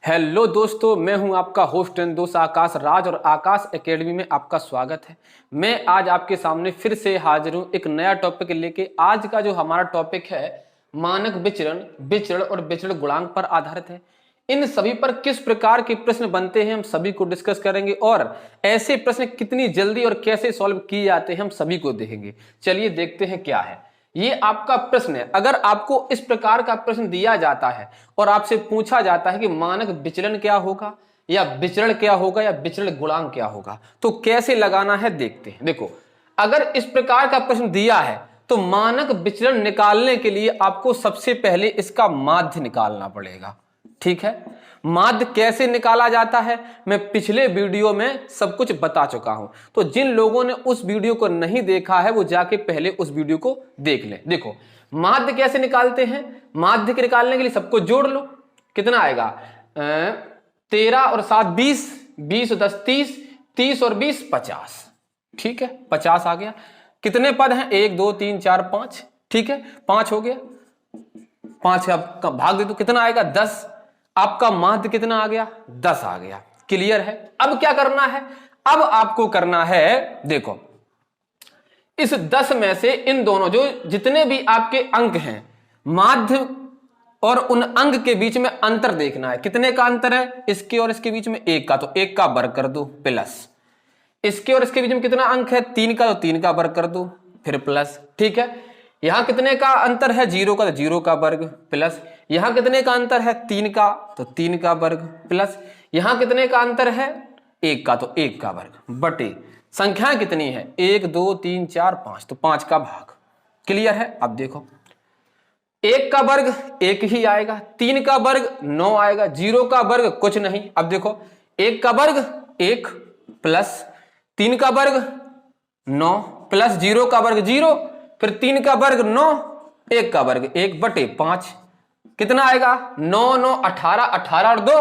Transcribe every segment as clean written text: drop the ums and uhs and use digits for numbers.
Hello दोस्तों, मैं हूं आपका होस्ट एंड दोस्त आकाश राज और आकाश एकेडमी में आपका स्वागत है। मैं आज आपके सामने फिर से हाजिर हूं एक नया टॉपिक लेके। आज का जो हमारा टॉपिक है मानक विचरण, विचरण और विचरण गुणांक पर आधारित है। इन सभी पर किस प्रकार के प्रश्न बनते हैं हम सभी को डिस्कस करेंगे और ऐसे प्रश्न कितनी जल्दी और कैसे सॉल्व किए जाते हैं हम सभी को देखेंगे। चलिए देखते हैं क्या है ये आपका प्रश्न है। अगर आपको इस प्रकार का प्रश्न दिया जाता है और आपसे पूछा जाता है कि मानक विचलन क्या होगा या विचरण क्या होगा या विचरण गुणांक क्या होगा, तो कैसे लगाना है देखते हैं। देखो, अगर इस प्रकार का प्रश्न दिया है तो मानक विचलन निकालने के लिए आपको सबसे पहले इसका माध्य निकालना पड़ेगा। ठीक है, माध्य कैसे निकाला जाता है मैं पिछले वीडियो में सब कुछ बता चुका हूं, तो जिन लोगों ने उस वीडियो को नहीं देखा है वो जाके पहले उस वीडियो को देख लें। देखो, माध्य कैसे निकालते हैं। माध्य के निकालने के लिए सबको जोड़ लो, कितना आएगा 13 और 7 20, 20 और 10 30, 30 और 20 50। ठीक है, 50 आ गया। कितने पद हैं 1 2 3 4 5। ठीक है, 5 हो गया। 5 का भाग दे दो, कितना आएगा 10। आपका माध्य कितना आ गया 10 आ गया। क्लियर है। अब क्या करना है, अब आपको करना है, देखो इस 10 में से इन दोनों जो जितने भी आपके अंक हैं माध्य और उन अंक के बीच में अंतर देखना है। कितने का अंतर है, इसके और इसके बीच में 1 का, तो 1 का वर्ग कर दो प्लस। इसके और इसके बीच में कितना अंक है 3 का, तो 3 का वर्ग कर दो फिर प्लस। ठीक है, यहां कितने का अंतर है 0 का, तो 0 का वर्ग प्लस। यहां कितने का अंतर है 3 का, तो 3 का वर्ग प्लस। यहां कितने का अंतर है 1 का, तो 1 का वर्ग बटे संख्याएं कितनी है 1 2 3 4 5, तो 5 का भाग। क्लियर है। अब देखो 1 का वर्ग 1 ही आएगा, 3 का वर्ग 9 आएगा, 0 का वर्ग कुछ नहीं। अब देखो 1 का वर्ग 1 प्लस 3 का वर्ग 9 प्लस 0 का वर्ग 0, फिर 3 का वर्ग 9, 1 का वर्ग 1 बटे 5। कितना आएगा 9 9 18, 18 और 2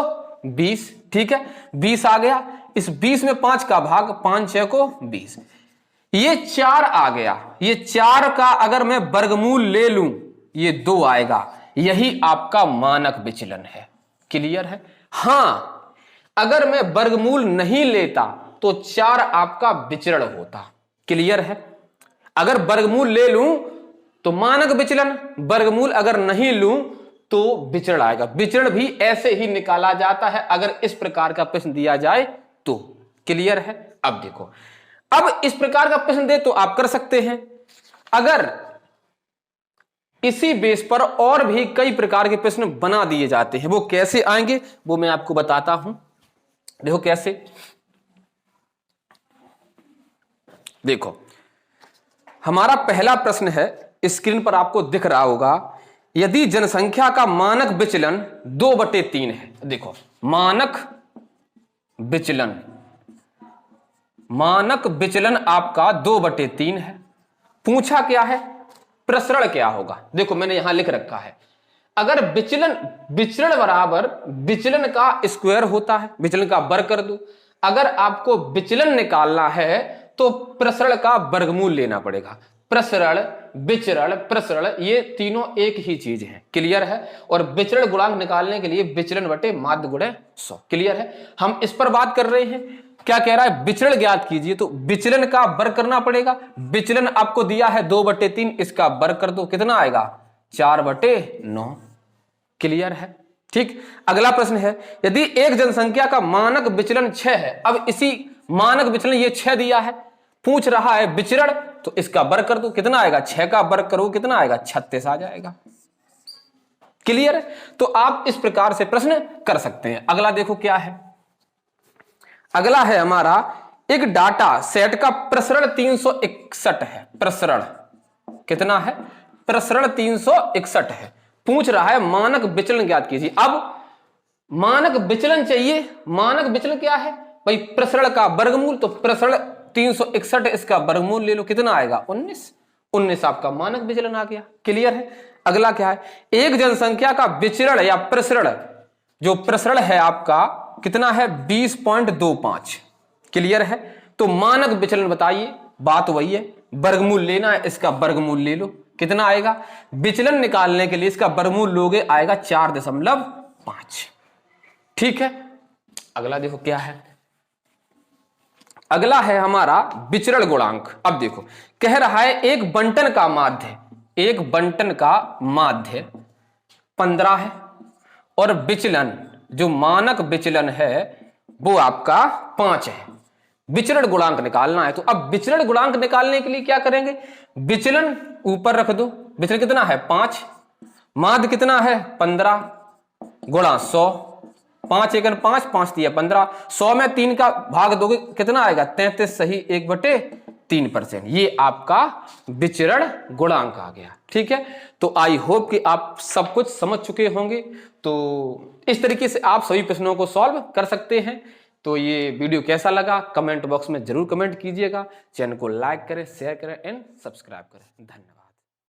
20। ठीक है, 20 आ गया। इस 20 में 5 का भाग, 5 6 को 20। ये 4 आ गया। ये 4 का अगर मैं वर्गमूल ले लूं ये 2 आएगा। यही आपका मानक विचलन है। क्लियर है। हां, अगर मैं वर्गमूल नहीं लेता तो 4 आपका विचरण होता। क्लियर है। अगर वर्गमूल ले लूं तो मानक विचलन, वर्गमूल अगर नहीं लूं तो विचरण आएगा। विचरण भी ऐसे ही निकाला जाता है अगर इस प्रकार का प्रश्न दिया जाए तो। क्लियर है। अब देखो, अब इस प्रकार का प्रश्न दे तो आप कर सकते हैं। अगर इसी बेस पर और भी कई प्रकार के प्रश्न बना दिए जाते हैं, वो कैसे आएंगे वो मैं आपको बताता हूं। देखो कैसे, देखो हमारा पहला प्रश्न है, स्क्रीन पर आपको दिख रहा होगा। यदि जनसंख्या का मानक विचलन 2/3 है। देखो मानक विचलन, मानक विचलन आपका 2/3 है। पूछा क्या है, प्रसरण क्या होगा। देखो मैंने यहां लिख रखा है, अगर विचलन बराबर विचलन का स्क्वायर होता है, विचलन का वर्ग कर दो। अगर आपको विचलन निकालना है तो प्रसरण का वर्गमूल लेना पड़ेगा। प्रसरण, विचरण, प्रसरण ये तीनों एक ही चीज है। क्लियर है। और विचरण गुणांक निकालने के लिए विचलन बटे माध्य गुणे 100। क्लियर है। हम इस पर बात कर रहे हैं। क्या कह रहा है, विचरण ज्ञात कीजिए, तो विचलन का वर्ग करना पड़ेगा। विचलन आपको दिया है 2/3, इसका वर्ग कर दो, कितना आएगा 4/9। क्लियर है। ठीक। अगला प्रश्न है, यदि एक जनसंख्या का मानक विचलन 6 है। अब इसी मानक विचलन ये 6 दिया है, पूछ रहा है विचरण, तो इसका वर्ग कर दो, कितना आएगा 6 का वर्ग करो, कितना आएगा 36 आ जाएगा। क्लियर है। तो आप इस प्रकार से प्रश्न कर सकते हैं। अगला देखो क्या है, अगला है हमारा एक डाटा सेट का प्रसरण 361 है। प्रसरण कितना है, प्रसरण 361 है। पूछ रहा है मानक विचलन ज्ञात कीजिए। अब मानक विचलन चाहिए। मानक विचलन क्या है भाई, प्रसरण का वर्गमूल, तो प्रसरण 361 इसका वर्गमूल ले लो, कितना आएगा 19। 19 आपका मानक विचलन आ गया। क्लियर है। अगला क्या है, एक जनसंख्या का विचरण या प्रसरण, जो प्रसरण है आपका कितना है 20.25। क्लियर है। तो मानक विचलन बताइए, बात वही है, वर्गमूल लेना है, इसका वर्गमूल ले लो, कितना आएगा। विचलन निकालने के लिए इसका वर्गमूल लोगे, आएगा 4.5। ठीक है, अगला देखो क्या है। अगला है हमारा विचरण गुणांक। अब देखो कह रहा है एक बंटन का माध्य, एक बंटन का माध्य 15 है और विचलन जो मानक विचलन है वो आपका 5 है। विचरण गुणांक निकालना है। तो अब विचरण गुणांक निकालने के लिए क्या करेंगे, विचलन ऊपर रख दो, विचलन कितना है 5, माध्य कितना है 15 गुणा 100, 5 एकन 5, 5 तिया 15, 100 में 3 का भाग दोगे कितना आएगा 33 सही 1/3%। ये आपका विचरण गुणांक आ गया। ठीक है, तो आई होप कि आप सब कुछ समझ चुके होंगे। तो इस तरीके से आप सभी प्रश्नों को सॉल्व कर सकते हैं। तो ये वीडियो कैसा लगा कमेंट बॉक्स में जरूर कमेंट कीजिएगा। चैनल को लाइक करें, शेयर करें एंड सब्सक्राइब करें। धन्यवाद।